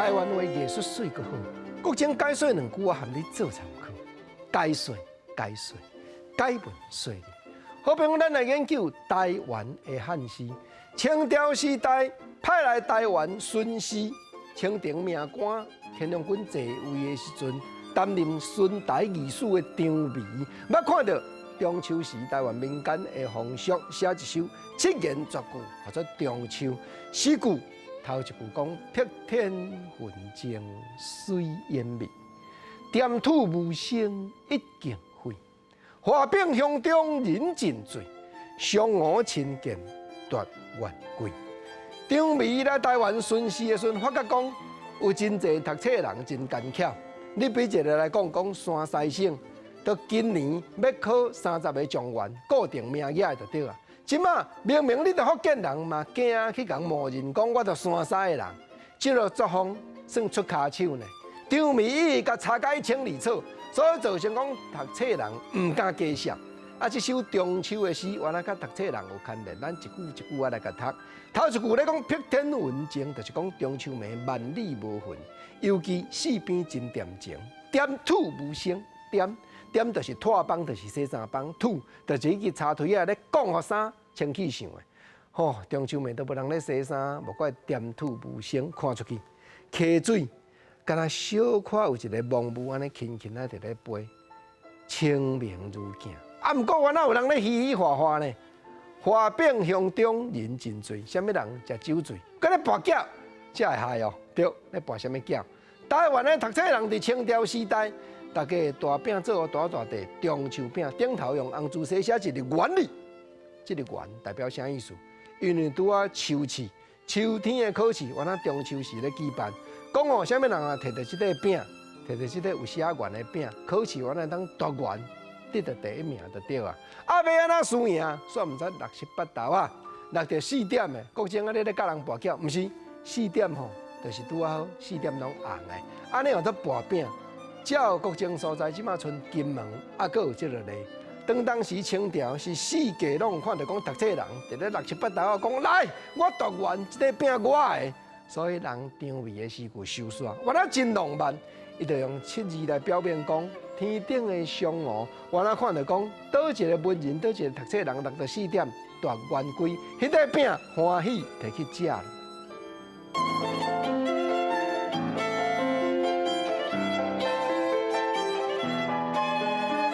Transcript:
台湾话艺术水阁好，国情解说两句，我含你做参考。解说，解文说理。好朋友，咱来研究台湾的汉诗。清朝时代派来台湾巡视，清廷命官乾隆君继位的时阵，担任巡台御史的张维，捌看到中秋时台湾民间的风俗，写一首七言绝句，或者中秋诗句。头一句讲：碧天云静水烟灭，点土无声一径飞。花饼香中人尽醉，嫦娥亲见夺元归。张维来台湾巡视的时阵，发觉讲有真侪读册人真干巧。你比一个来讲山西省，到今年要考30个状元，固定名额就对啊。即马明明你是福建人嘛，惊去讲冒认讲我是山西的人，这落作风算出骹手呢。张维伊甲查解清理错，所以造成讲读册人唔敢加写。啊，这首中秋的诗，原来甲读册人有牵连，咱一句一句来甲读。头一句咧讲碧天云静，就是讲中秋暝万里无云，尤其四边真恬静，点土无声，点就是拖帮，就是洗衫帮，土就是迄个插腿啊咧讲互啥清气象的。吼，中秋暝都无人咧洗衫，无怪点土无声，看出去溪水，敢若小可有一个蒙雾安尼轻轻啊伫咧飞，清明如镜。啊，毋过原来有人咧嘻嘻哈哈呢。花饼香中人真醉，啥物人食酒醉？搁咧跋筊，才会嗨哦。对，咧跋啥物筊？台湾的读册人伫清朝时代，大家大饼做大地，中秋饼顶头用红字写一个元字，这个元代表啥意思？因为拄啊秋试，秋天的考试，原来中秋时咧举办。讲哦，啥物人啊摕到即个饼，摕到即个有写元的饼，考试原来当夺元。得到第一名就对啊！啊，要安怎输赢？煞毋知6、7、8斗啊，6到4点的。国情啊，你咧教人跋筊，毋是4点吼，就是拄啊好4点拢红的。安尼有得跋饼，只有国情所在，即马剩金门，啊，佫有即个咧。当时清朝是四界拢看到讲读册人伫咧6、7、8斗啊，讲来，我读完即个饼我的，所以人张维的诗句收煞，原来真浪漫。伊就用7字来表明讲。天顶的嫦娥，我那看到讲，倒一个文人，倒一个读册人，6到4点夺元归，迄个饼欢喜摕去食。